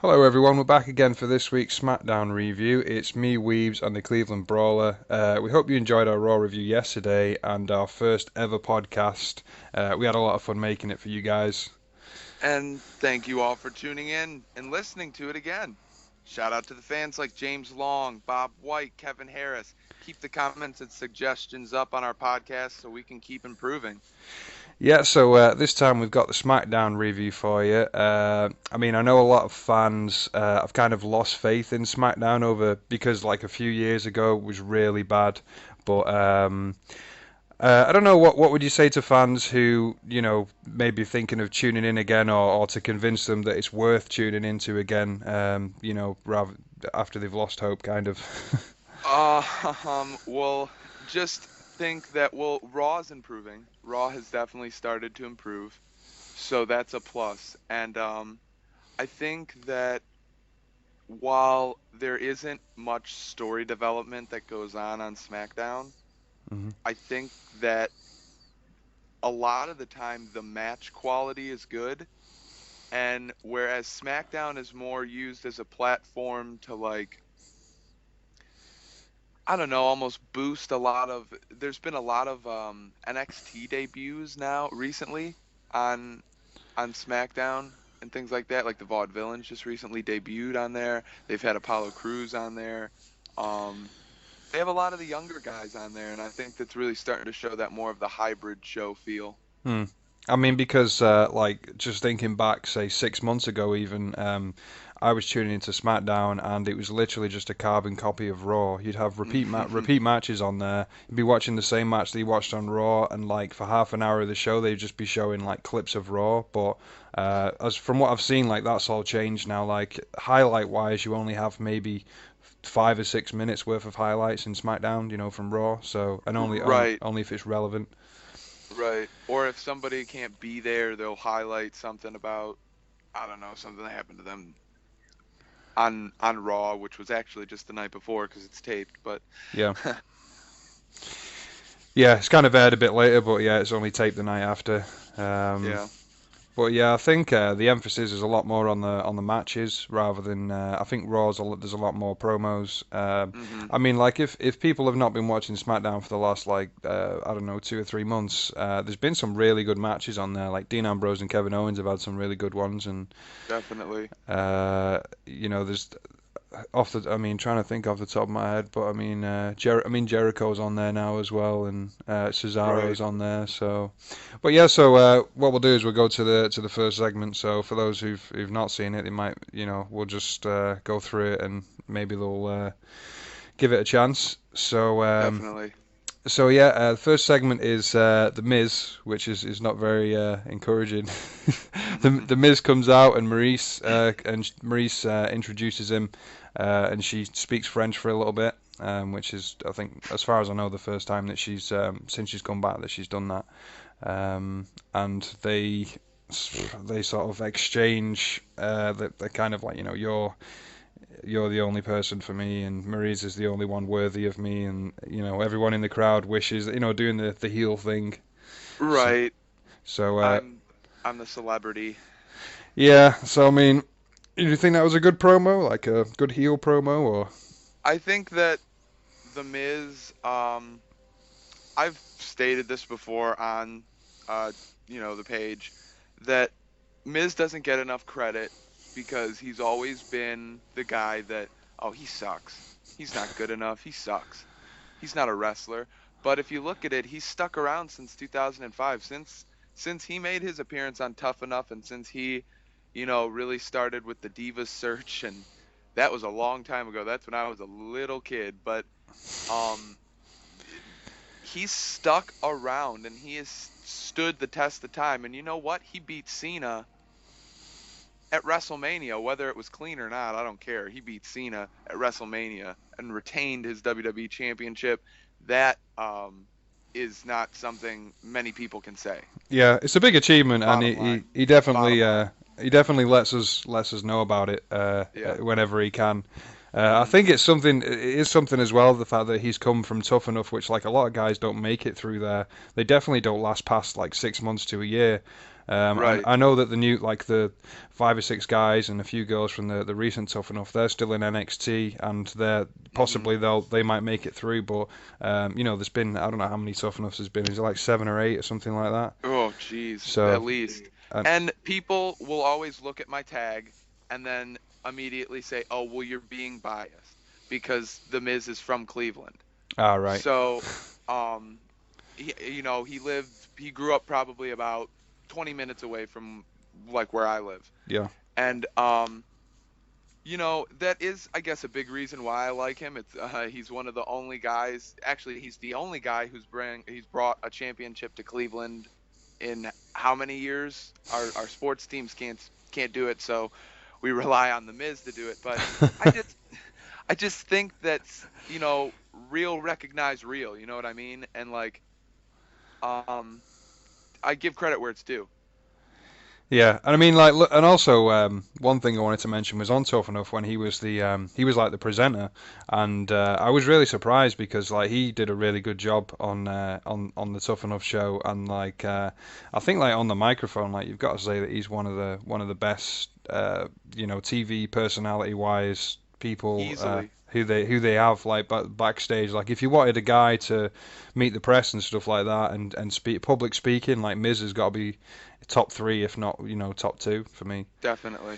Hello everyone, we're back again for this week's Smackdown review. It's me, Weaves, and the Cleveland Brawler. We hope you enjoyed our Raw review yesterday and our first ever podcast. We had a lot of fun making it for you guys. And thank you all for tuning in and listening to it again. Shout out to the fans like James Long, Bob White, Kevin Harris. Keep the comments and suggestions up on our podcast so we can keep improving. Yeah, so this time we've got the SmackDown review for you. I know a lot of fans have kind of lost faith in SmackDown over because like a few years ago it was really bad, but I don't know what would you say to fans who maybe thinking of tuning in again, or to convince them that it's worth tuning into again, rather after they've lost hope, kind of. Well, just think that, Raw's improving. Raw has definitely started to improve. So that's a plus. And I think that while there isn't much story development that goes on SmackDown, Hmm. I think that a lot of the time the match quality is good, and whereas SmackDown is more used as a platform to, like, I don't know, almost boost a lot of there's been a lot of NXT debuts now recently on SmackDown and things like that. Like the Vaudevillains just recently debuted on there. They've had Apollo Crews on there. Um they have a lot of the younger guys on there, and I think that's really starting to show that more of the hybrid show feel. Hmm. I mean, because like just thinking back, say 6 months ago, even I was tuning into SmackDown, and it was literally just a carbon copy of Raw. You'd have repeat matches on there. You'd be watching the same match that you watched on Raw, and like for half an hour of the show, they'd just be showing like clips of Raw. But as from what I've seen, like that's all changed now. Like highlight wise, you only have maybe 5 or 6 minutes worth of highlights in SmackDown, from Raw. So and Right. only if it's relevant. Right. Or if somebody can't be there, they'll highlight something about, I don't know, something that happened to them on Raw, which was actually just the night before because it's taped. But Yeah. Yeah, it's kind of aired a bit later, but yeah, it's only taped the night after. Um, yeah. but yeah, I think the emphasis is a lot more on the matches rather than I think there's a lot more promos. Hmm. I mean, like if people have not been watching SmackDown for the last like I don't know 2 or 3 months, there's been some really good matches on there. Like Dean Ambrose and Kevin Owens have had some really good ones, and Definitely. there's I mean, trying to think off the top of my head, but Jericho's on there now as well, and Right. Cesaro's on there. So, but yeah, so what we'll do is we'll go to the first segment. So for those who've not seen it, they might, we'll just go through it and maybe they'll give it a chance. Definitely. So yeah, the first segment is the Miz, which is not very encouraging. The Miz comes out and Maurice introduces him, and she speaks French for a little bit, which is I think as far as I know the first time that she's since she's come back that she's done that, and they sort of exchange they're kind of like you're the only person for me, and Maurice is the only one worthy of me, and everyone in the crowd wishes, doing the heel thing. So, Right. so I'm I'm the celebrity. yeah. So I mean, do you think that was a good promo, like a good heel promo, or? I think that the Miz, I've stated this before on uh the page, that Miz doesn't get enough credit because he's always been the guy that, oh, he sucks. He's not good enough. He sucks. He's not a wrestler. But if you look at it, he's stuck around since 2005, since he made his appearance on Tough Enough, and since he, really started with the Divas search, and that was a long time ago. That's when I was a little kid, but um he's stuck around and he has stood the test of time. And you know what? He beat Cena at WrestleMania, whether it was clean or not, I don't care. He beat Cena at WrestleMania and retained his WWE Championship. That is not something many people can say. Yeah, it's a big achievement, and Bottom line. definitely Bottom line. lets us know about it Yeah. whenever he can. I Hmm. think it is something as well, the fact that he's come from Tough Enough, which like a lot of guys don't make it through there. They definitely don't last past like 6 months to a year. And Right. I know that the new, like the 5 or 6 guys and a few girls from the recent Tough Enough, they're still in NXT, and they're Hmm. possibly they might make it through. But there's been, I don't know how many Tough Enoughs there's been. Is it like 7 or 8 or something like that? Oh, geez, So, at least. and And people will always look at my tag and then immediately say, "Oh, well, you're being biased because The Miz is from Cleveland." right, So, um, he grew up probably about 20 minutes away from like where I live. yeah, And that is, I guess, a big reason why I like him. He's one of the only guys. Actually, he's the only guy he's brought a championship to Cleveland in how many years? Our sports teams can't do it, so we rely on the Miz to do it. But I just I just think that's real recognize real. You know what I mean? And like um, I give credit where it's due. yeah. And I mean, like, look, and also one thing I wanted to mention was on Tough Enough when he was like the presenter, and I was really surprised because like he did a really good job on the Tough Enough show, and like I think like on the microphone, like you've got to say that he's one of the best TV personality wise people Easily. who they have like backstage. Like if you wanted a guy to meet the press and stuff like that, and speak public speaking, like Miz has got to be top three, if not top two for me. Definitely.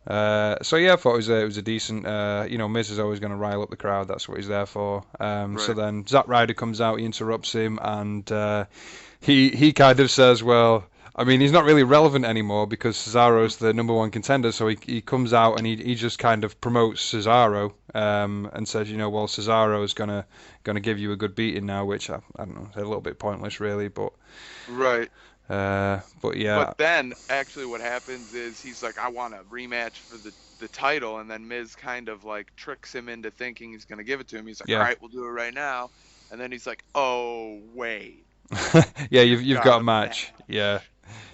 So yeah, I thought it was a decent. Miz is always going to rile up the crowd. That's what he's there for. So Right. then Zack Ryder comes out, he interrupts him, and he kind of says, well. I mean, he's not really relevant anymore because Cesaro's the number one contender. So he comes out and he just kind of promotes Cesaro and says, well, Cesaro's gonna give you a good beating now, which I don't know, is a little bit pointless really, Right. but But yeah, then actually what happens is he's like, I want a rematch for the title, and then Miz kind of like tricks him into thinking he's gonna give it to him. He's like, all yeah, right, we'll do it right now. And then he's like, oh wait, yeah. You've you've you've got got a a match. Yeah, match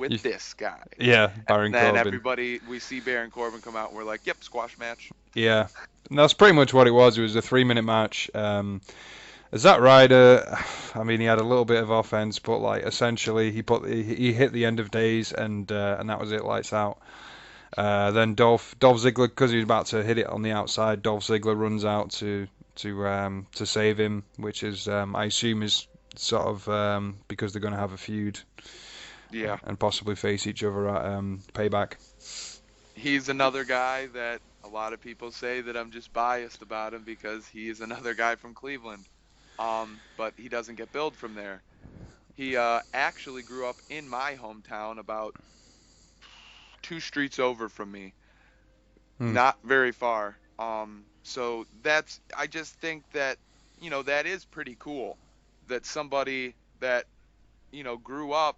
with you, this guy. yeah. And Baron then Corbin. we see Baron Corbin come out and we're like, yep, squash match. Yeah, and that's pretty much what it was. It was a 3 minute match. Zack Ryder, I mean, he had a little bit of offense, but like essentially he hit the end of days and that was it. Lights out. Then Dolph Ziggler, because he was about to hit it on the outside, Dolph Ziggler runs out to save him, which is I assume is sort of because they're going to have a feud Yeah. and possibly face each other at Payback. He's another guy that a lot of people say that I'm just biased about him because he is another guy from Cleveland. But he doesn't get billed from there. He actually grew up in my hometown about 2 streets over from me, Hmm. not very far. So I just think that, that is pretty cool that somebody that, grew up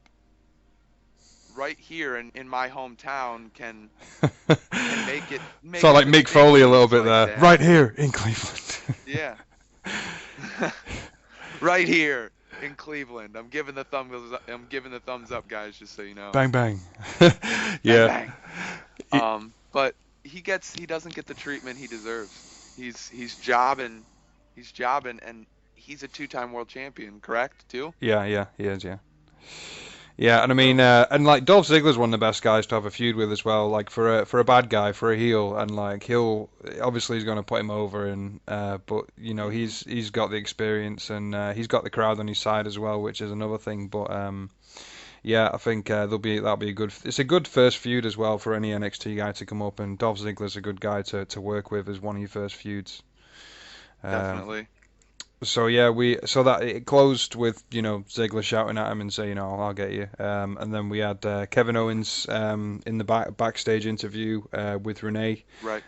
right here in my hometown can So make a like Mick Foley a little distinction bit like there, that. right here in Cleveland. Yeah. Right here in Cleveland. I'm giving the thumbs up, guys, just so you know. Bang bang. Bang Yeah. bang. It- But he doesn't get the treatment he deserves. He's jobbing and he's a two-time world champion, correct? Too? yeah, yeah, he is, yeah. Yeah, and I mean, So, and like Dolph Ziggler's one of the best guys to have a feud with as well. Like for a bad guy, for a heel, and like he'll obviously he's going to put him over, and but mhm. he's got the experience and he's got the crowd on his side as well, which is another thing. But yeah, I think that'll be a good. It's a good first feud as well for any NXT guy to come up, and Dolph Ziggler's a good guy to work with as one of your first feuds. Um, Definitely. so yeah, so that it closed with Ziggler shouting at him and saying, "Oh, I'll get you." And then we had Kevin Owens in the backstage interview with Renee, Right.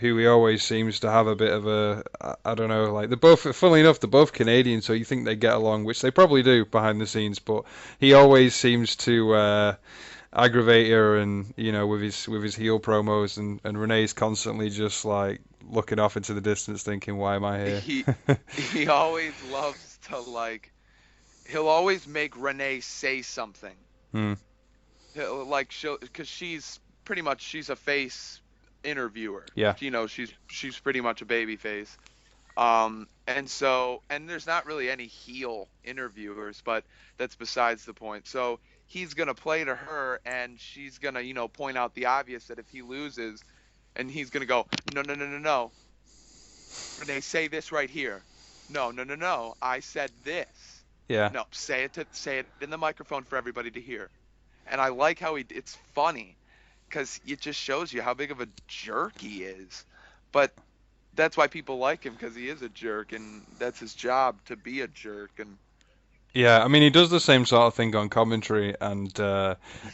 who he always seems to have a bit of I don't know, like they're both, funnily enough, they're both Canadian, so you think they get along, which they probably do behind the scenes, but he always seems to aggravate her, and with his heel promos, and Renee's constantly just like looking off into the distance, thinking, "Why am I here?" He he always loves to like he'll always make Renee say something. Hmm. Because she's a face interviewer. Yeah. She's pretty much a baby face. And there's not really any heel interviewers, but that's besides the point. So he's gonna play to her, and she's gonna, point out the obvious that if he loses, and he's gonna go, no, no, no, no, no, Renee, say this right here. No, no, no, no, I said this. Yeah. No, say it in the microphone for everybody to hear. And I like how it's funny because it just shows you how big of a jerk he is. But that's why people like him, because he is a jerk, and that's his job, to be a jerk. And Yeah, I mean he does the same sort of thing on commentary, and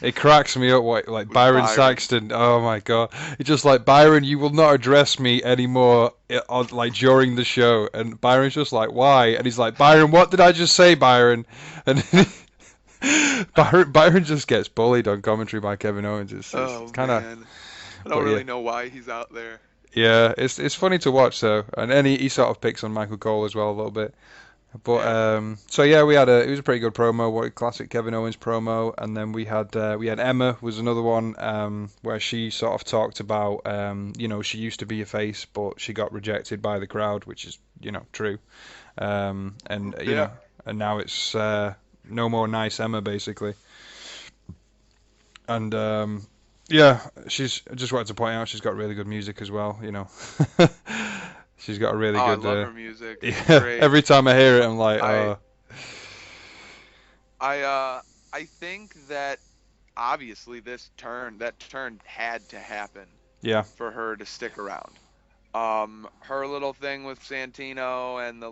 it cracks me up. What like with Byron Byron, Saxton? Oh my God! It's just like Byron, you will not address me anymore, like during the show, and Byron's just like, why? And he's like, Byron, what did I just say, Byron? And Byron just gets bullied on commentary by Kevin Owens. It's oh kind of, man, I don't but yeah. really know why he's out there. Yeah, it's funny to watch though, and then he sort of picks on Michael Cole as well a little bit. But Yeah. so yeah, it was a pretty good promo, what classic Kevin Owens promo, and then we had Emma was another one where she sort of talked about she used to be a face, but she got rejected by the crowd, which is true, and Yeah. and now it's no more nice Emma basically, and yeah, I just wanted to point out she's got really good music as well, she's got a Oh, really I good love her music. It's yeah. great. Every time I hear it, I'm like, I I think that obviously that turn had to happen yeah. for her to stick around. Her little thing with Santino and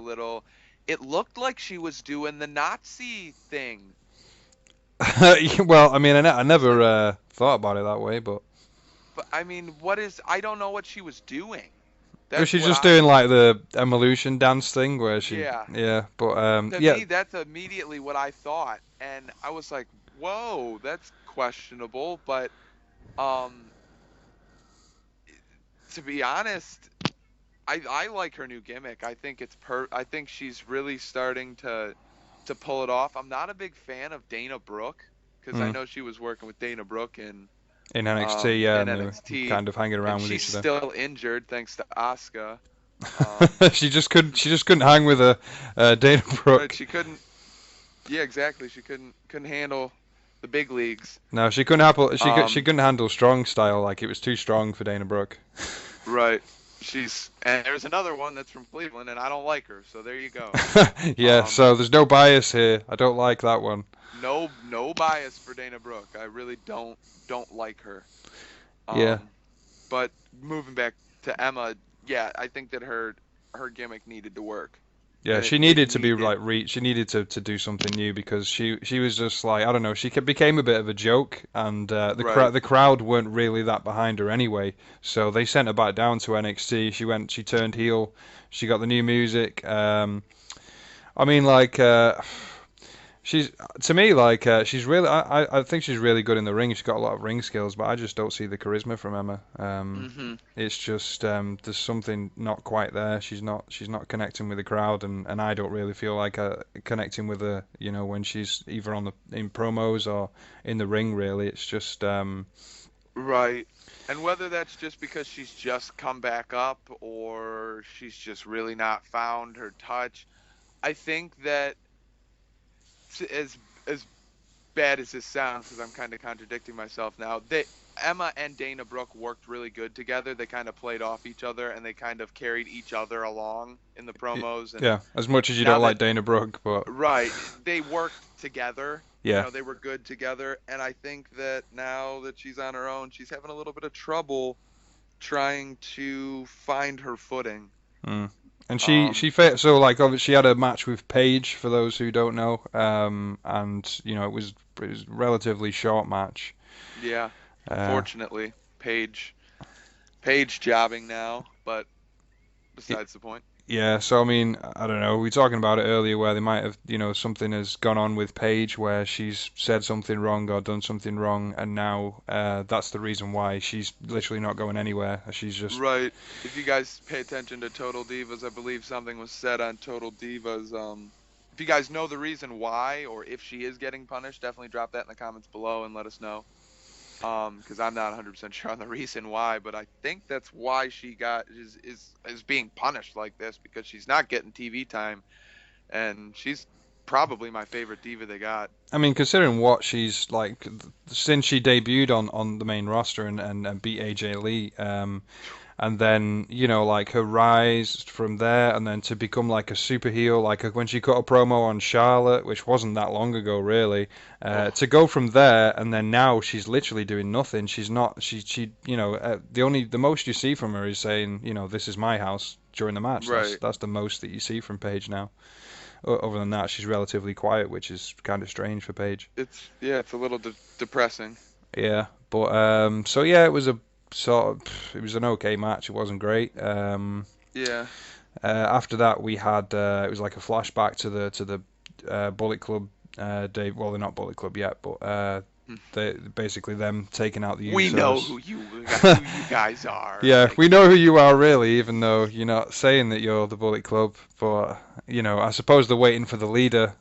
it looked like she was doing the Nazi thing. Well, I mean, I never So, thought about it that way, but but I mean, I don't know what she was doing. That's she's what just doing I, like the evolution dance thing where yeah. yeah, but To yeah, me, that's immediately what I thought. And I was like, whoa, that's questionable. But, um, to be honest, I like her new gimmick. I think she's really starting to pull it off. I'm not a big fan of Dana Brooke because I mm, know she was working with Dana Brooke in NXT, yeah, in and they were NXT, kind of hanging and around with she's each other. still injured thanks to Asuka. Um, She just couldn't hang with a Dana right, Brooke. she couldn't. Yeah, exactly. She couldn't handle the big leagues. No, she couldn't handle she Um, couldn't handle strong style, like it was too strong for Dana Brooke. right. And there's another one that's from Cleveland, and I don't like her. So there you go. Yeah, Um, so there's no bias here. I don't like that one. no bias for Dana Brooke. I really don't like her. Yeah. Um, but moving back to Emma, yeah, I think that her gimmick needed to work, Yeah, and she it needed to be needed. like she needed to do something new because she was just like I don't know became a bit of a joke and Right. the crowd weren't really that behind her anyway, so they sent her back down to NXT. She turned heel, she got the new music. I mean like she's to me like she's really I think she's really good in the ring. She's got a lot of ring skills, but I just don't see the charisma from Emma. Hmm. It's just there's something not quite there. She's not connecting with the crowd, and I don't really feel like connecting with her. When she's either in promos or in the ring. Really, it's just Right. And whether that's just because she's just come back up or she's just really not found her touch, I think that as bad as this sounds, because I'm kind of contradicting myself now, that Emma and Dana Brooke worked really good together. They kind of played off each other and they kind of carried each other along in the promos. And yeah. As much as you now don't that, like Dana Brooke, but right, they worked together. yeah, They were good together. And I think that now that she's on her own, she's having a little bit of trouble trying to find her footing. mm. And Um, so like obviously she had a match with Paige for those who don't know, and it was a relatively short match. yeah, Uh, unfortunately, Paige jobbing now, but besides the point. Yeah, so I mean, I don't know. We were talking about it earlier where they might have, something has gone on with Paige where she's said something wrong or done something wrong, and now that's the reason why she's literally not going anywhere. She's just, Right. If you guys pay attention to Total Divas, I believe something was said on Total Divas. If you guys know the reason why, or if she is getting punished, definitely drop that in the comments below and let us know. Because I'm not 100% sure on the reason why, but I think that's why she is being punished like this because she's not getting TV time, and she's probably my favorite diva they got. I mean, considering what she's like since she debuted on the main roster and beat AJ Lee, and then like her rise from there, and then to become like a super heel, like when she cut a promo on Charlotte, which wasn't that long ago really, Oh, to go from there, and then now she's literally doing nothing. She's not she the most you see from her is saying this is my house during the match. That's right. that's the most that you see from Paige now. Other than that, she's relatively quiet, which is kind of strange for Paige. It's a little depressing. Yeah, but so yeah, it was a it was an okay match. It wasn't great. Yeah. After that, we had it was like a flashback to the Bullet Club day. Well, they're not Bullet Club yet, but they basically them taking out the We know Usos. who you guys are. Yeah, Like, we know who you are really, even though you're not saying that you're the Bullet Club. But I suppose they're waiting for the leader,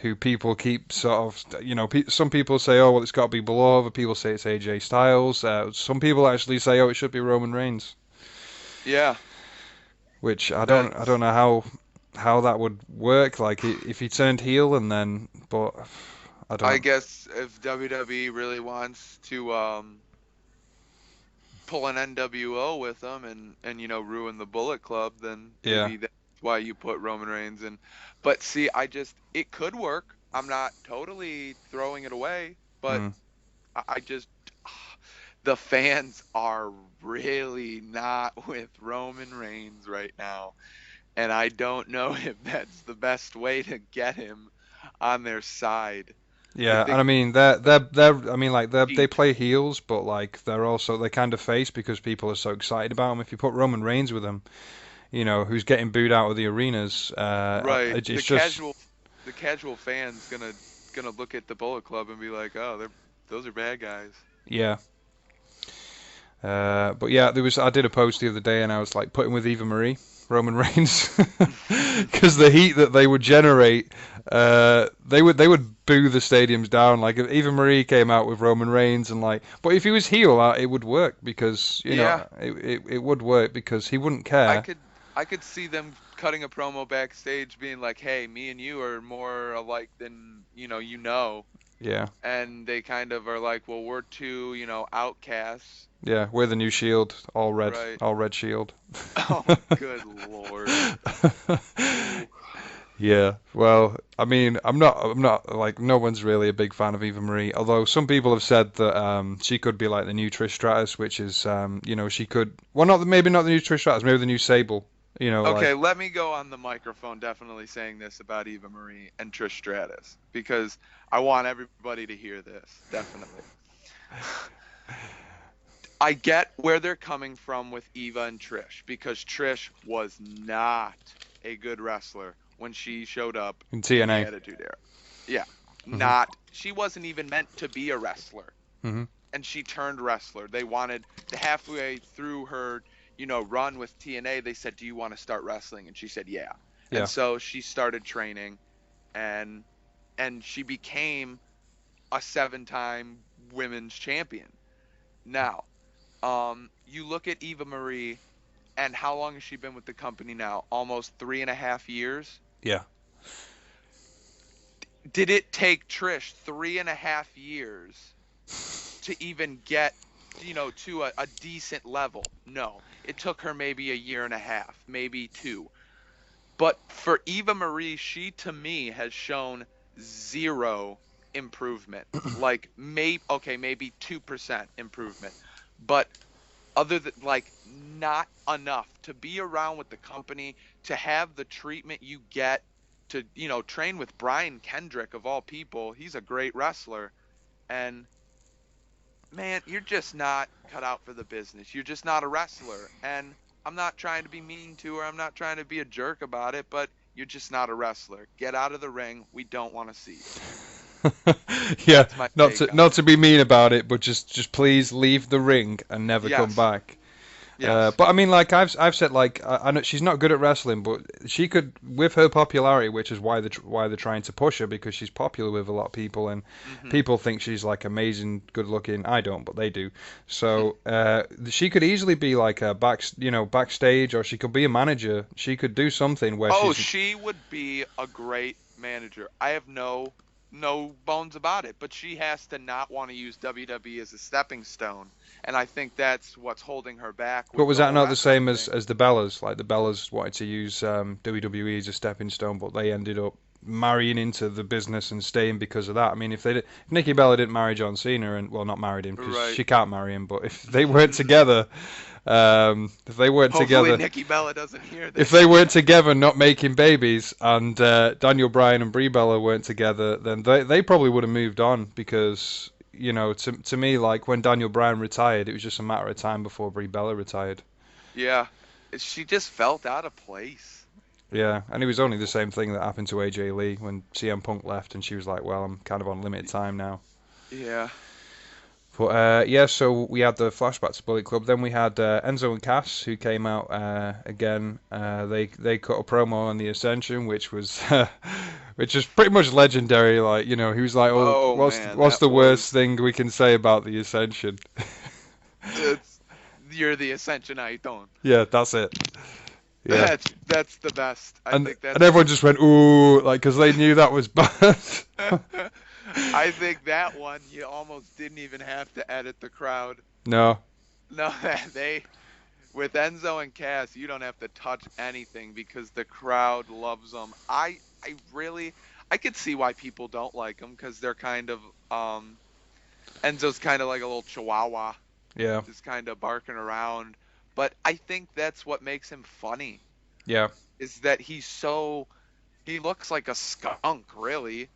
who people keep sort of, some people say, oh, well, it's got to be below. Other people say it's AJ Styles. Some people actually say, oh, it should be Roman Reigns, yeah, which I don't that's. know how that would work. Like if he turned heel and then, but I I don't. guess if WWE really wants to pull an NWO with them and ruin the Bullet Club, then Yeah. maybe that's why you put Roman Reigns in. But see, it could work. I'm not totally throwing it away, but Mm. I just the fans are really not with Roman Reigns right now, and I don't know if that's the best way to get him on their side. I Yeah, and think I mean they're I mean like they cheap. play heels, but like they're kind of face because people are so excited about them. If you put Roman Reigns with them, who's getting booed out of the arenas, Right. it's just The casual fan's gonna look at the Bullet Club and be like, "Oh, those are bad guys." yeah. But yeah, I did a post the other day and I was like putting with Eva Marie, Roman Reigns, because the heat that they would generate, they would boo the stadiums down. Like if Eva Marie came out with Roman Reigns and like, but if he was heel, it would work because Yeah, it would work because he wouldn't I care. could I could see them cutting a promo backstage being like, "Hey, me and you are more alike than, Yeah, and they kind of are like, "Well, we're two, outcasts." yeah, we're the new Shield, Right. all red Shield. Oh, good Lord. Ooh. Yeah, well, I mean, I'm not like no one's really a big fan of Eva Marie. Although some people have said that she could be like the new Trish Stratus, which is she could well not maybe not the new Trish Stratus, maybe the new Sable. Like Okay, let me go on the microphone definitely saying this about Eva Marie and Trish Stratus because I want everybody to hear this. Definitely. I get where they're coming from with Eva and Trish because Trish was not a good wrestler when she showed up in in the TNA. Attitude Era. Yeah, Hmm. not. She wasn't even meant to be a wrestler, Hmm. and she turned wrestler. They wanted the halfway through her, run with TNA. They said, "Do you want to start wrestling?" And she said, "Yeah." And Yeah. so she started training, and she became a seven-time women's champion. Now, you look at Eva Marie, and how long has she been with the company now? Almost 3.5 years. Yeah. Did it take Trish 3.5 years to even get, to a decent level? No. It took her maybe a year and a half, maybe two. But for Eva Marie, she to me has shown zero improvement. Like maybe 2% improvement. But other than like not enough to be around with the company, to have the treatment you get, to train with Brian Kendrick of all people. He's a great wrestler, and man, you're just not cut out for the business. You're just not a wrestler. And I'm not trying to be mean to her. I'm not trying to be a jerk about it, but you're just not a wrestler. Get out of the ring. We don't want to see you. Yeah, That's my not take on not it. to be mean about it, but just please leave the ring and never come Yes. back. Yes. But I mean, like I've said, like I know she's not good at wrestling, but she could, with her popularity, which is why they're trying to push her because she's popular with a lot of people, and Mhm. people think she's like amazing, good looking. I don't, but they do. So she could easily be like a backstage, or she could be a manager. She could do something where Oh, she's she would be a great manager. I have no bones about it, but she has to not want to use WWE as a stepping stone, and I think that's what's holding her back But with was the that whole not the wrestling same thing. as the Bellas? Like the Bellas wanted to use WWE as a stepping stone, but they ended up marrying into the business and staying because of that. I mean, if Nikki Bella didn't marry John Cena, and well, not married him because Right. she can't marry him, but if they weren't together, if they weren't Hopefully together, Nikki Bella doesn't hear if they this. weren't together, not making babies, and Daniel Bryan and Brie Bella weren't together, then they probably would have moved on because. To me, like when Daniel Bryan retired, it was just a matter of time before Brie Bella retired. Yeah. She just felt out of place. Yeah, and it was only the same thing that happened to AJ Lee when CM Punk left, and she was like, "Well, I'm kind of on limited time now." Yeah. But yeah, so we had the flashback to Bullet Club. Then we had Enzo and Cass, who came out again. They cut a promo on the Ascension, which is pretty much legendary. Like, he was like, "Oh, Oh man, what's that the worst was thing we can say about the Ascension?" it's you're the Ascension Iton. Yeah, that's it. Yeah, That's the best. I and think and that's everyone just went, "Ooh," like because they knew that was bad. I think that one you almost didn't even have to edit the crowd. No. No, they with Enzo and Cass, you don't have to touch anything because the crowd loves them. I could see why people don't like them because they're kind of Enzo's kind of like a little chihuahua, Yeah. just kind of barking around. But I think that's what makes him funny Yeah. is that he looks like a skunk really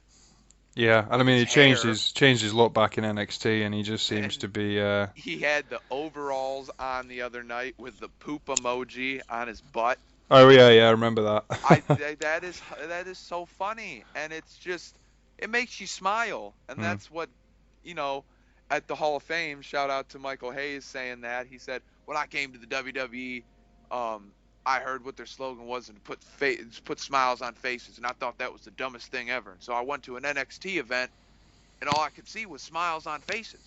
Yeah, and I with mean his he changed hair, his look back in NXT, and he just seems and to be he had the overalls on the other night with the poop emoji on his butt. Oh yeah, yeah, I remember that. That is so funny, and it's just it makes you smile, and Mm. that's what you know. At the Hall of Fame, shout out to Michael Hayes saying that he said when I came to the WWE, I heard what their slogan was and put smiles on faces, and I thought that was the dumbest thing ever. So I went to an NXT event, and all I could see was smiles on faces.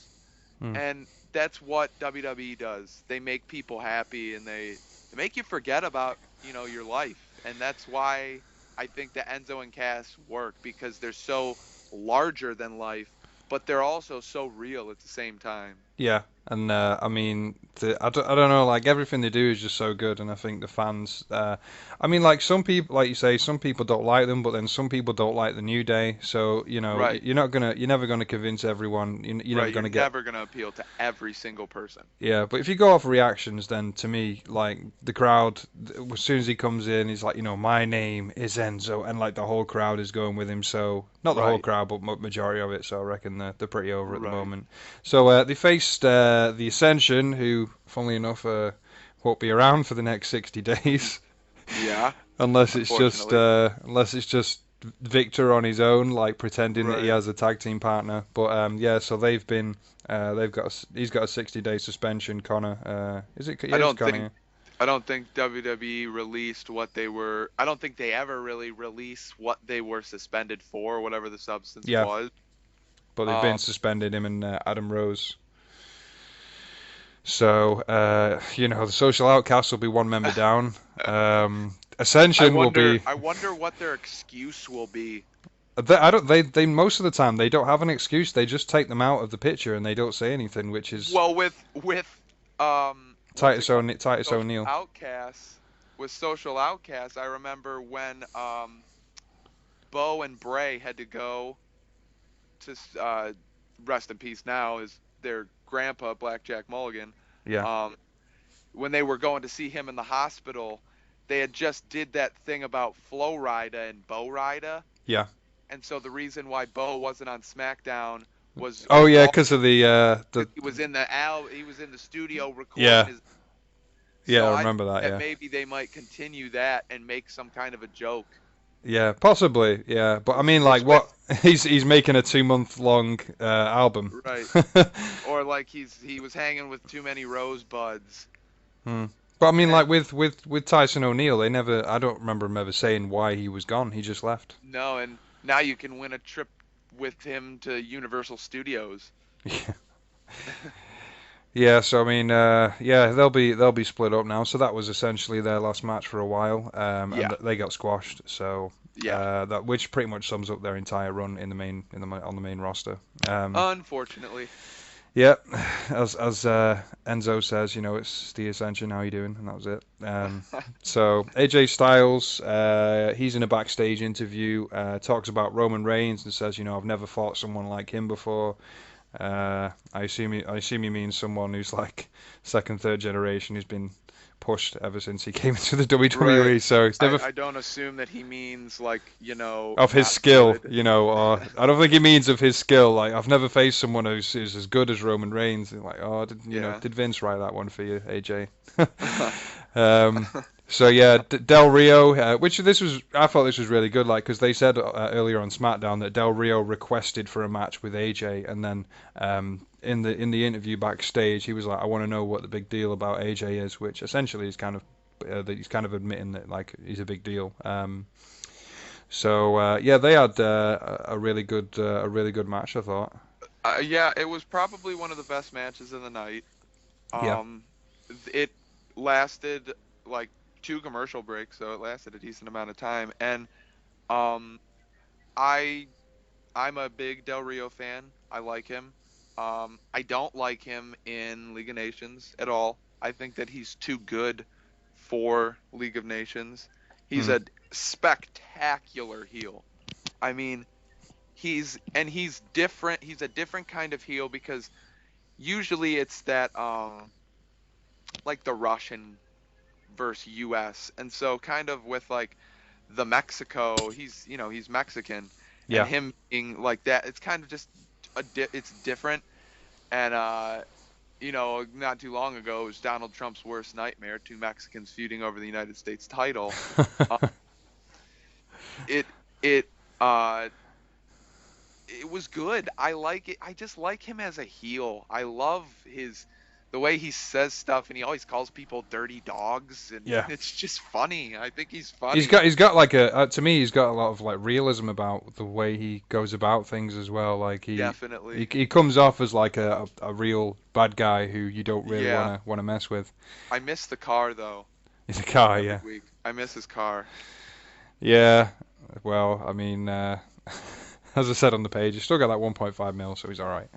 Mm. And that's what WWE does. They make people happy and they make you forget about, your life. And that's why I think the Enzo and Cass work because they're so larger than life, but they're also so real at the same time. Yeah, and I mean, I don't know, like everything they do is just so good, and I think the fans, I mean, like some people, like you say, some people don't like them, but then some people don't like the New Day, so Right. you're never gonna convince everyone, you're never Right. You're gonna get. never going to appeal to every single person. Yeah, but if you go off reactions, then to me, like the crowd, as soon as he comes in, he's like, my name is Enzo, and like the whole crowd is going with him. So not the whole Right. crowd, but majority of it. So I reckon they're pretty over at the Right. moment. So they faced the Ascension, who, funnily enough, won't be around for the next 60 days, Yeah, unless it's just unfortunately. Victor on his own, like pretending that he Right. has a tag team partner. But yeah, so he's got a 60-day suspension. Connor, is it? I Yeah, it's don't think Connor. I don't think WWE released what they were. I don't think they ever really release what they were suspended for, whatever the substance Yeah, was. but they've been Um, suspended him and Adam Rose. So the social outcasts will be one member down. I Ascension will wonder. be. I wonder what their excuse will be. I don't. They most of the time they don't have an excuse. They just take them out of the picture and they don't say anything, which is Well, with what's it called? Titus Social O'Neil. outcasts. With social outcasts, I remember when Bo and Bray had to go to rest in peace now is their grandpa Blackjack Mulligan. Yeah, Um, when they were going to see him in the hospital, they had just did that thing about Flo Rida and Bo Rida, yeah. and so the reason why Bo wasn't on SmackDown was Oh yeah, all because of the. he was he was in the studio recording Yeah, his. yeah. So I I remember think that. that Yeah. maybe they might continue that and make some kind of a joke, Yeah, possibly. Yeah, but I mean, like, just with what he's making a 2 month long album. right, or like he was hanging with too many rosebuds. Hmm. But I mean, And like with Tyson O'Neil, they never. I don't remember him ever saying why he was gone. He just left. no, and now you can win a trip with him to Universal Studios. Yeah. Yeah. So I mean, yeah, they'll be split up now. So that was essentially their last match for a while, and Yeah. they got squashed. So Yeah. that which pretty much sums up their entire run on the main roster. Um, Unfortunately. yeah, as Enzo says, it's the Ascension. How you doing? And that was it. So AJ Styles, he's in a backstage interview, talks about Roman Reigns and says, I've never fought someone like him before. I assume he means someone who's like second, third generation, who's been pushed ever since he came into the Right. WWE. So he's never I don't assume that he means like, of his not skill, good. or I don't think he means of his skill. Like I've never faced someone who's as good as Roman Reigns. And like, oh, Yeah. did Vince write that one for you, AJ? um, so yeah, Del Rio, I thought this was really good, like because they said earlier on SmackDown that Del Rio requested for a match with AJ, and then in the interview backstage, he was like, I want to know what the big deal about AJ is, which essentially is kind of that he's kind of admitting that like he's a big deal. So yeah, they had a really good match, I thought. Yeah, it was probably one of the best matches of the night. Yeah. Um, it lasted like two commercial breaks, so it lasted a decent amount of time. And um, I I'm a big Del Rio fan. I like him. I don't like him in League of Nations at all. I think that he's too good for League of Nations. He's Mm. a spectacular heel. I mean, he's different. He's a different kind of heel because usually it's that like the Russian versus US. And so kind of with like the Mexico, he's Mexican, and Yeah. him being like that, it's kind of just it's different. And not too long ago, it was Donald Trump's worst nightmare, two Mexicans feuding over the United States title. Uh, it it uh it was good. I like it. I just like him as a heel. I love the way he says stuff, and he always calls people dirty dogs, and Yeah. it's just funny. I think he's He's funny. got he's got like to me he's got a lot of like realism about the way he goes about things as well. Like he Definitely. he comes off as like a real bad guy who you don't really Yeah. wanna mess with. I miss the car though. He's a guy, Every yeah. week. I miss his car. Yeah. Well, I mean, as I said on the page, he's still got that 1.5 mil, so he's all right.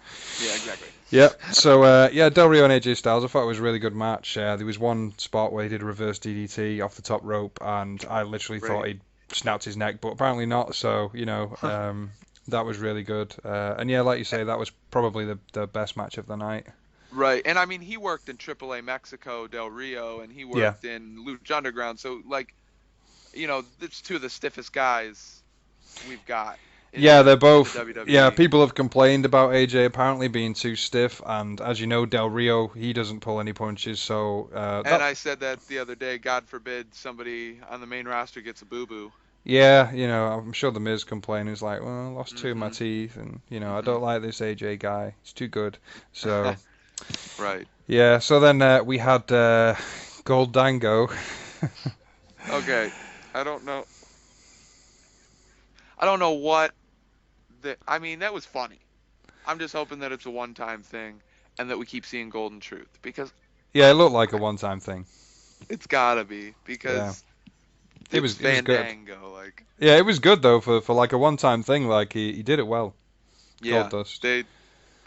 Yeah, exactly. Yeah. So yeah, Del Rio and AJ Styles. I thought it was a really good match. There was one spot where he did a reverse DDT off the top rope, and I literally thought Right. he'd snapped his neck, but apparently not. So that was really good. And yeah, like you say, that was probably the best match of the night. Right. And I mean, he worked in AAA Mexico, Del Rio, and he Yeah. worked in Lucha Underground. So, like, it's two of the stiffest guys we've got in Yeah, they're the both. Yeah, WWE. people have complained about AJ apparently being too stiff, and as you know, Del Rio, he doesn't pull any punches. So And I said that the other day, God forbid somebody on the main roster gets a boo-boo. yeah, I'm sure the Miz complained. He's like, well, I lost two of my Mm-hmm. teeth, and I Mm-hmm. don't like this AJ guy. He's too good. So Right. yeah, so then we had Gold Dango. Okay. I don't know. I don't know what I mean, that was funny. I'm just hoping that it's a one-time thing and that we keep seeing Golden Truth because Yeah, it looked like a one-time thing. it's gotta be Yeah, because it it's was it was good. Fandango. Like, Yeah, it was good though for like a one-time thing. Like he did it well. yeah, Goldust.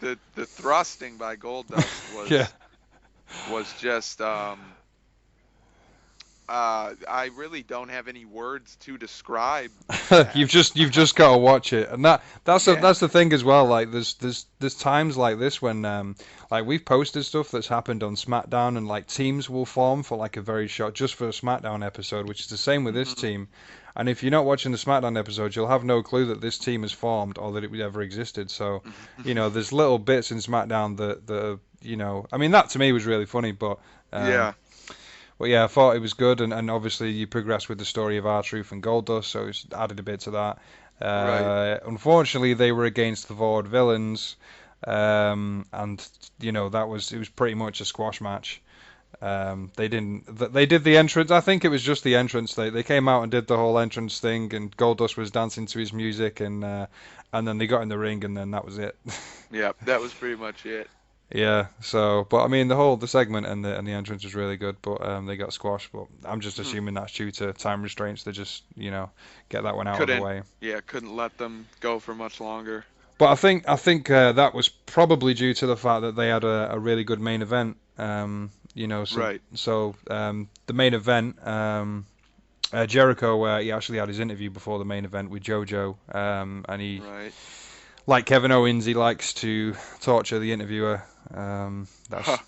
the thrusting by Goldust Yeah. was just I really don't have any words to describe that. You've just got to watch it, and Yeah. that's the thing as well. Like there's times like this when like we've posted stuff that's happened on SmackDown, and like teams will form for like a very short, just for a SmackDown episode, which is the same with this Hmm. team. And if you're not watching the SmackDown episode, you'll have no clue that this team has formed or that it ever existed. So, there's little bits in SmackDown that I mean, that to me was really funny, but. Um, Yeah. Well, yeah, I thought it was good, and obviously you progress with the story of R-Truth and Goldust, so it's added a bit to that. Right. Unfortunately, they were against the Vaude villains, and it was pretty much a squash match. They did the entrance. I think it was just the entrance. They came out and did the whole entrance thing, and Goldust was dancing to his music, and then they got in the ring, and then that was it. Yeah. That was pretty much it. Yeah, so but I mean the segment and the entrance was really good, but they got squashed. But I'm just Mhm. assuming that's due to time restraints. They just get that one out of the Couldn't, way. yeah, couldn't let them go for much longer. But I think that was probably due to the fact that they had a really good main event. Right, The main event, Jericho, he actually had his interview before the main event with JoJo, and he, right. like Kevin Owens, he likes to torture the interviewer. Huh, That's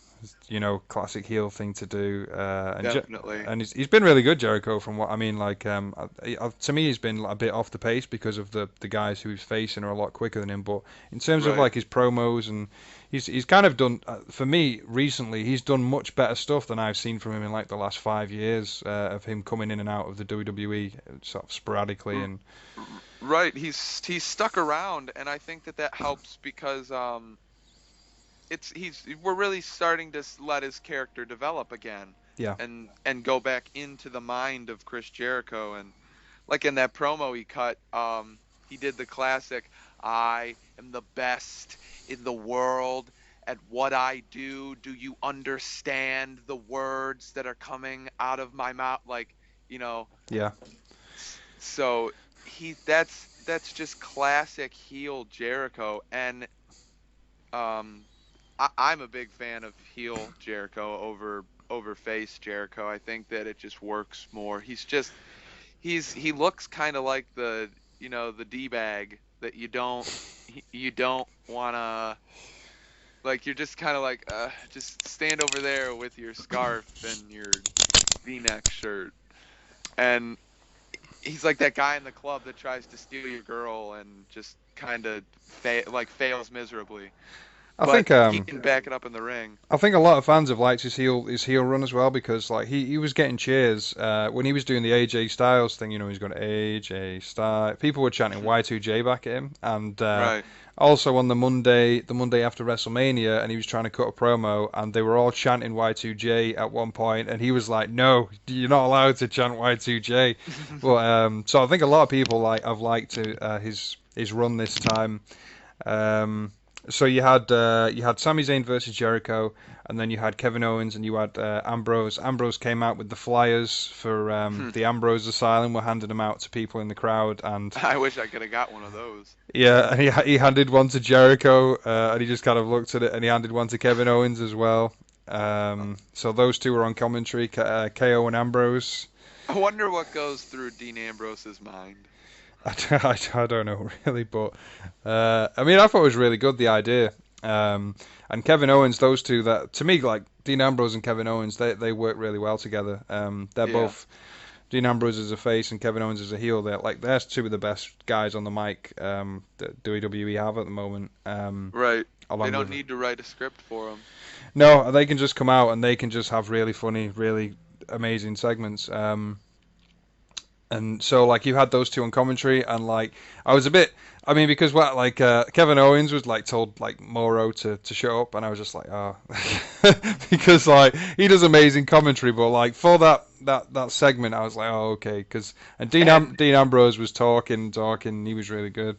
classic heel thing to do. definitely. And he's been really good, Jericho. From what I mean, like to me, he's been a bit off the pace because of the guys who he's facing are a lot quicker than him. But in terms of Right. like his promos and he's kind of done for me recently. He's done much better stuff than I've seen from him in like the last 5 years of him coming in and out of the WWE sort of sporadically R- and Right. He's stuck around, and I think that that helps because it's he's we're really starting to let his character develop again, yeah. and go back into the mind of Chris Jericho. And like in that promo he cut, he did the classic, "I am the best in the world at what I do. Do you understand the words that are coming out of my mouth?" Like, you know, Yeah. so that's just classic heel Jericho. And um I'm a big fan of heel Jericho over face Jericho. I think that it just works more. He looks kind of like the D bag that you don't want to, like, you're just kind of like, just stand over there with your scarf and your V-neck shirt. And he's like that guy in the club that tries to steal your girl and just kind of fails miserably, I but think he can back it up in the ring. I think a lot of fans have liked his heel run as well because like he was getting cheers when he was doing the AJ Styles thing. He's got AJ Styles. People were chanting Y2J back at him, and Right. also on the Monday after WrestleMania, and he was trying to cut a promo, and they were all chanting Y2J at one point, and he was like, "No, you're not allowed to chant Y2J." But so I think a lot of people have liked his run this time. Um, so you had Sami Zayn versus Jericho, and then you had Kevin Owens, and you had Ambrose. Ambrose came out with the flyers for the Ambrose Asylum. We're handing them out to people in the crowd, and I wish I could have got one of those. yeah, and he handed one to Jericho, and he just kind of looked at it, and he handed one to Kevin Owens as well. So those two were on commentary, KO and Ambrose. I wonder what goes through Dean Ambrose's mind. I don't know really, but I mean, I thought it was really good the idea. And Kevin Owens, those two that to me like Dean Ambrose and Kevin Owens, they work really well together. They're Yeah. both Dean Ambrose is a face and Kevin Owens is a heel. They're two of the best guys on the mic that WWE have at the moment. Right. They Along don't with need to write a script for him. no, they can just come out and they can just have really funny, really amazing segments. And so like you had those two on commentary, and like I was a bit, I mean, because what like Kevin Owens was like told like Moro to shut up, and I was just like, oh, because like he does amazing commentary, but like for that segment, I was like, oh, okay, because and And Dean Ambrose was talking, he was really good.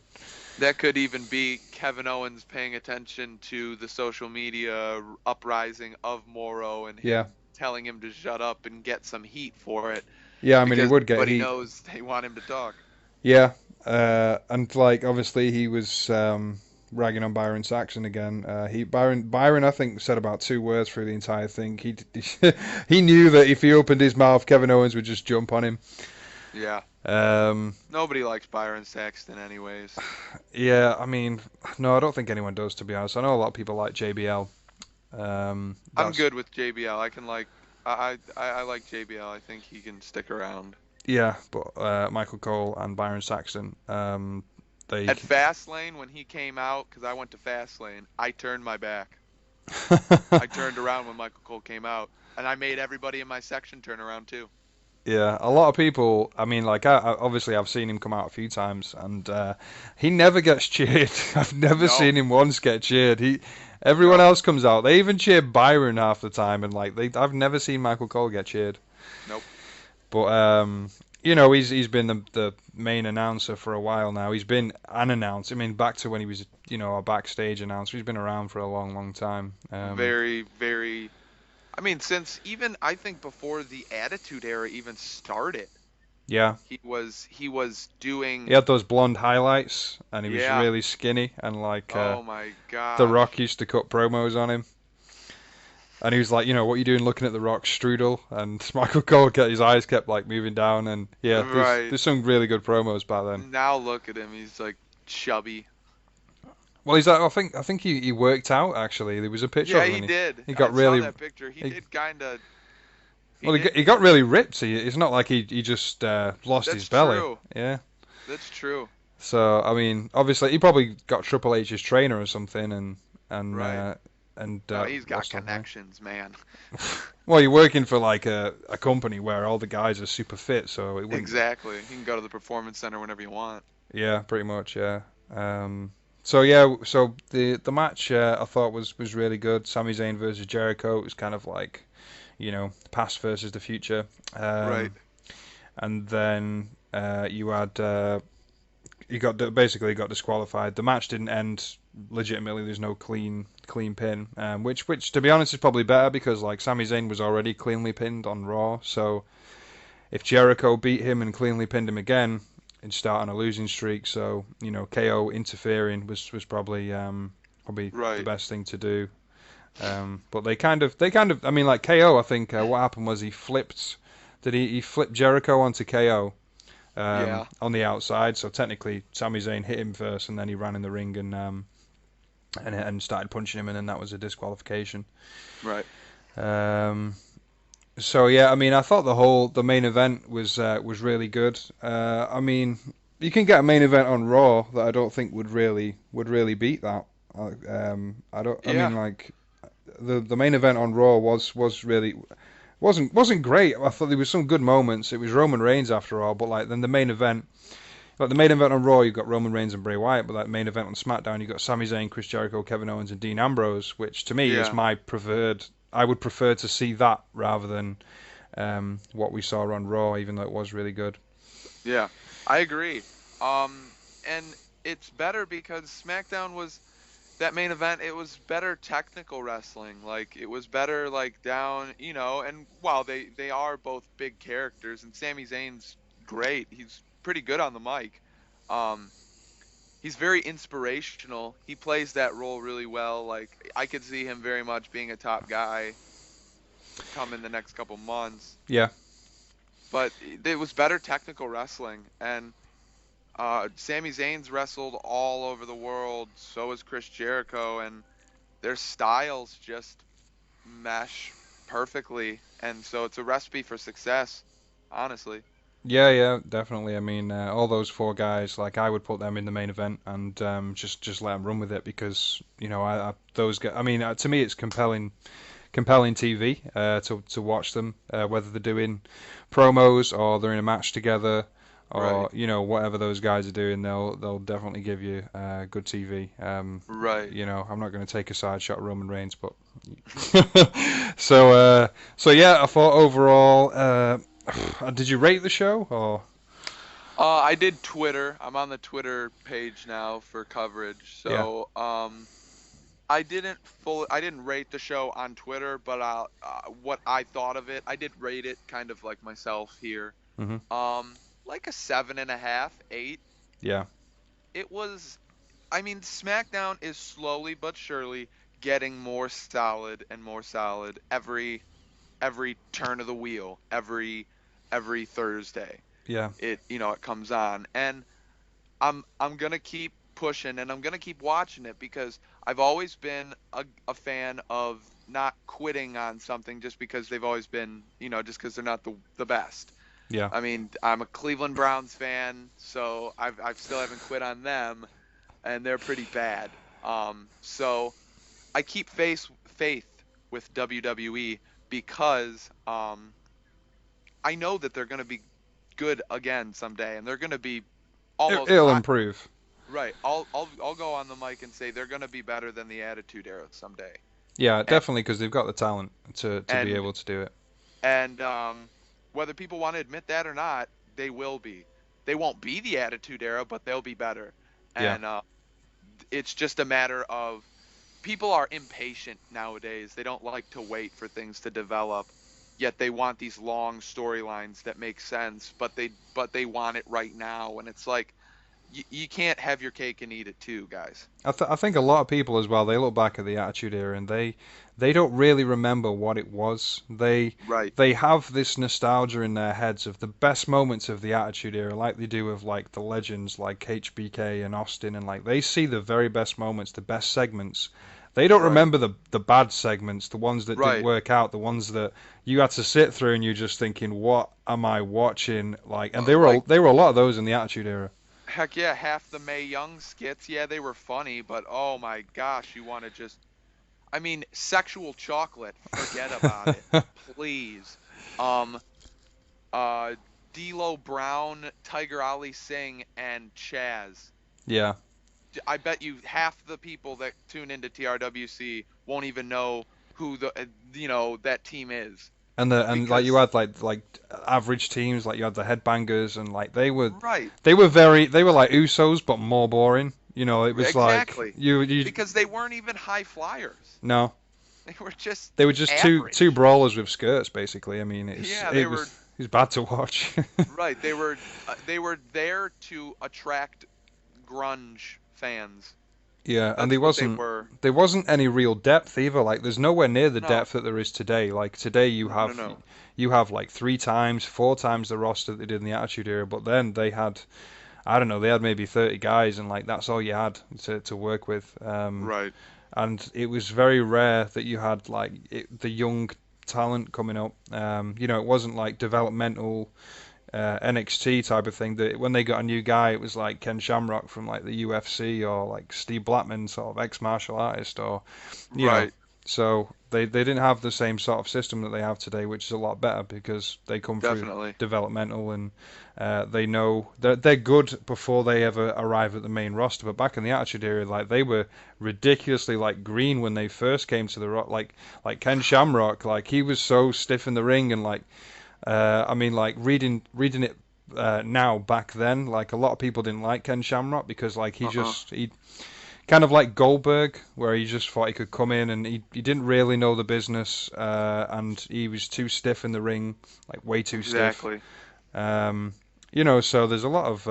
that could even be Kevin Owens paying attention to the social media uprising of Moro and Yeah, him telling him to shut up and get some heat for it, yeah, I mean he because would get but he heat. knows they want him to talk. Yeah, and like obviously he was ragging on Byron Saxon again. Byron I think said about 2 words through the entire thing. He knew that if he opened his mouth, Kevin Owens would just jump on him. Yeah. Um, Nobody likes Byron Saxton anyways. yeah, I mean, no, I don't think anyone does to be honest. I know a lot of people like JBL. I'm That's good with JBL. I can like I like JBL. I think he can stick around. yeah, but Michael Cole and Byron Saxton, they At Fastlane when he came out, because I went to Fastlane, I turned my back. I turned around when Michael Cole came out, and I made everybody in my section turn around too. Yeah, a lot of people. I mean, like, obviously I've seen him come out a few times, and he never gets cheered. I've never No, seen him once get cheered. Everyone no, else comes out. They even cheer Byron half the time, and like, I've never seen Michael Cole get cheered. nope. But he's been the main announcer for a while now. He's been an announcer. I mean, back to when he was a backstage announcer. He's been around for a long, long time. Very, very. I mean, since even I think before the Attitude Era even started, Yeah, he was he doing. had those blonde highlights, and he was Yeah. really skinny, and like Oh my The Rock gosh. used to cut promos on him. And he was like, what are you doing looking at the Rock strudel? And Michael Cole his eyes kept like moving down, and yeah, Right. there's some really good promos back then. Now look at him. He's like chubby. Well, he's like, I think he worked out actually. There was a picture Yeah, of him, he and did. he I got saw really that picture. He he, did kind of. He well did. he got really ripped. It's not like he just lost his That's belly. true. Yeah. That's true. So I mean, obviously he probably got Triple H's trainer or something, and Right. uh, and No, he's got lost off weight. connections, man. Well, you're working for like a company where all the guys are super fit, so it wouldn't. Exactly. You can go to the performance center whenever you want. Yeah, pretty much. Yeah. So yeah, so the match I thought was really good. Sami Zayn versus Jericho. It was kind of like the past versus the future. Right. And then you had basically got disqualified. The match didn't end legitimately. There's no clean pin, which to be honest is probably better because like Sami Zayn was already cleanly pinned on Raw. So if Jericho beat him and cleanly pinned him again, it'd start on a losing streak. So KO interfering was probably the Right. best thing to do. But they kind of I mean like KO I think what happened was he flipped. Did he flipped Jericho onto KO Yeah. on the outside? So technically Sami Zayn hit him first and then he ran in the ring and started punching him and then that was a disqualification. Right. Um, so yeah, I mean I thought the main event was really good. I mean you can get a main event on Raw that I don't think would really beat that. I don't. I Yeah. mean like the main event on Raw was really wasn't great. I thought there was some good moments. It was Roman Reigns after all, but like then the main event, like the main event on Raw, you've got Roman Reigns and Bray Wyatt, but like the main event on SmackDown, you've got Sami Zayn, Chris Jericho, Kevin Owens, and Dean Ambrose, which to me is Yeah. my preferred. I would prefer to see that rather than what we saw on Raw, even though it was really good. Yeah. I agree. And it's better because SmackDown was that main event. It was better technical wrestling. Like it was better like down, and while they are both big characters and Sami Zayn's great. He's pretty good on the mic. Um he's very inspirational. He plays that role really well. Like I could see him very much being a top guy come in the next couple months. Yeah, But it was better technical wrestling, and Sami Zayn's wrestled all over the world. So has Chris Jericho, and their styles just mesh perfectly. And so it's a recipe for success, honestly. yeah, definitely. I mean, all those four guys, like I would put them in the main event and just let them run with it because those guys. I mean, to me, it's compelling TV to watch them, whether they're doing promos or they're in a match together or Right. whatever those guys are doing, they'll definitely give you good TV. Right. I'm not going to take a side shot at Roman Reigns, but so yeah, I thought overall. Did you rate the show or? I did Twitter. I'm on the Twitter page now for coverage. Yeah. So, I didn't rate the show on Twitter, but what I thought of it, I did rate it kind of like myself here. Mhm. Like a 7.5, 8. Yeah. It was, I mean, SmackDown is slowly but surely getting more solid and more solid every turn of the wheel, every Thursday. Yeah. It comes on, and I'm gonna keep pushing and I'm gonna keep watching it because I've always been a fan of not quitting on something just because they've always been, just because they're not the best. Yeah. I mean, I'm a Cleveland Browns fan, so I've still haven't quit on them, and they're pretty bad. So I keep faith with WWE because I know that they're gonna be good again someday, and they're gonna be almost. It'll improve. Right. I'll go on the mic and say they're going to be better than the Attitude Era someday. Yeah, And definitely because they've got the talent to be and able to do it. and whether people want to admit that or not, they will be. They won't be the Attitude Era, but they'll be better. Yeah. And it's just a matter of people are impatient nowadays. They don't like to wait for things to develop. Yet they want these long storylines that make sense, but they want it right now. And it's like you can't have your cake and eat it too, guys. I think a lot of people as well, they look back at the Attitude Era and they don't really remember what it was. Right. They have this nostalgia in their heads of the best moments of the Attitude Era, like they do of like the legends like HBK and Austin, and like they see the very best moments, the best segments. They don't Right. remember the bad segments, the ones that didn't Right. work out, the ones that you had to sit through and you're just thinking, what am I watching? Like, and Like, there were a lot of those in the Attitude Era. heck yeah, half the Mae Young skits, yeah, they were funny, but oh my gosh, you want to just, I mean, sexual chocolate, forget about it, please. Um, uh, D'Lo Brown, Tiger Ali Singh, and Chaz. Yeah. I bet you half the people that tune into TRWC won't even know who that team is And like you because had like average teams, like you had the Headbangers, and like right, they were like Usos but more boring. You know, it was like exactly, you because they weren't even high flyers. no, They were just they were just two average. brawlers with skirts basically. I mean, Yeah, they were it was bad to watch. right. They were there to attract grunge fans. Yeah, and That's what they were. there wasn't any real depth either. Like there's nowhere near the No, depth that there is today. Like today no, no. you have like four times the roster that they did in the Attitude Era, but then they had I don't know, they had maybe 30 guys and like that's all you had to work with. Right. And it was very rare that you had like the young talent coming up. You know, it wasn't like developmental NXT type of thing. That when they got a new guy, it was like Ken Shamrock from like the UFC or like Steve Blackman, sort of ex-martial artist, or you know. Right. So they didn't have the same sort of system that they have today, which is a lot better because they come through Definitely. developmental and they know they're good before they ever arrive at the main roster. But back in the Attitude Era, like they were ridiculously like green when they first came to the rock. Like Ken Shamrock, like he was so stiff in the ring and like I mean, like reading it now back then, like a lot of people didn't like Ken Shamrock because like Uh-uh. he kind of like Goldberg, where he just thought he could come in and he didn't really know the business, and he was too stiff in the ring, like way too stiff. Exactly. Um, you know, so there's a lot of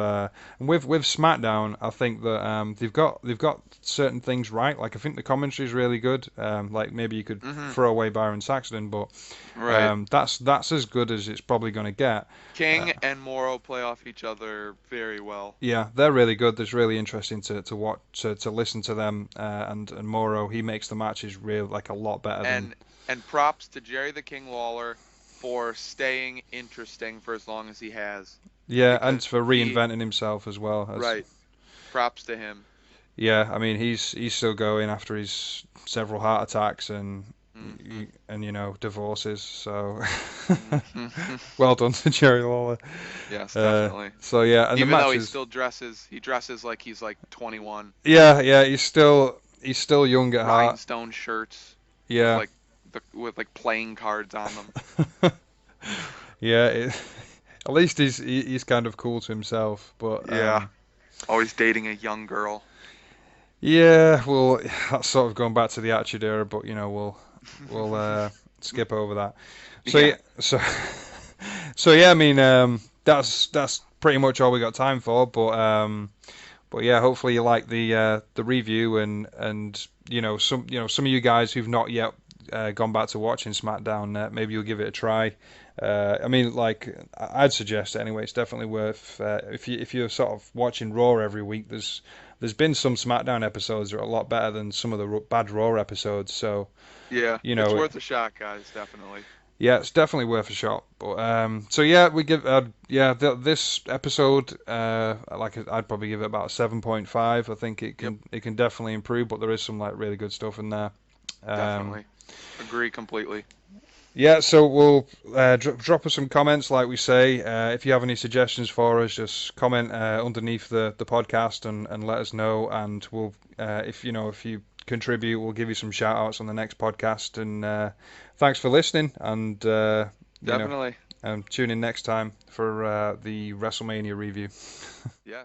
and with SmackDown, I think that they've got certain things right. Like I think the commentary is really good. Like maybe you could Hmm. throw away Byron Saxton, but Right. that's as good as it's probably going to get. King Uh, and Moro play off each other very well. yeah, they're really good. It's really interesting to watch to listen to them. And Moro, he makes the matches real like a lot better than. And props to Jerry the King Lawler for staying interesting for as long as he has, Yeah, and because for he reinventing himself as well. As right. Props to him. yeah, I mean he's still going after his several heart attacks Hmm. and you know divorces. So Hmm. well done to Jerry Lawler. Yes, definitely. So yeah, and the Even though matches. he dresses like he's like 21 Yeah, he's still with young at heart. rhinestone shirts with Yeah. like playing cards on them. Yeah, at least he's kind of cool to himself, but Yeah, always dating a young girl. yeah, well, that's sort of going back to the Attitude Era, but you know we'll skip over that. So Yeah, yeah, so yeah, I mean that's pretty much all we got time for, but yeah, hopefully you like the review and some of you guys who've not yet gone back to watching SmackDown, maybe you'll give it a try. I mean, like I'd suggest it anyway. It's definitely worth if you're sort of watching Raw every week. There's been some SmackDown episodes that are a lot better than some of the bad Raw episodes. So yeah, you it's know, worth a shot, guys. Definitely. yeah, it's definitely worth a shot. But so yeah, we give this episode I'd probably give it about 7.5. I think Yep, it can definitely improve, but there is some like really good stuff in there. Um, definitely. Agree completely. Yeah, so we'll drop us some comments, like we say. If you have any suggestions for us, just comment underneath the podcast and let us know. And we'll, if you contribute, we'll give you some shout outs on the next podcast. And thanks for listening. And you know, Definitely. And tune in next time for the WrestleMania review. Yeah.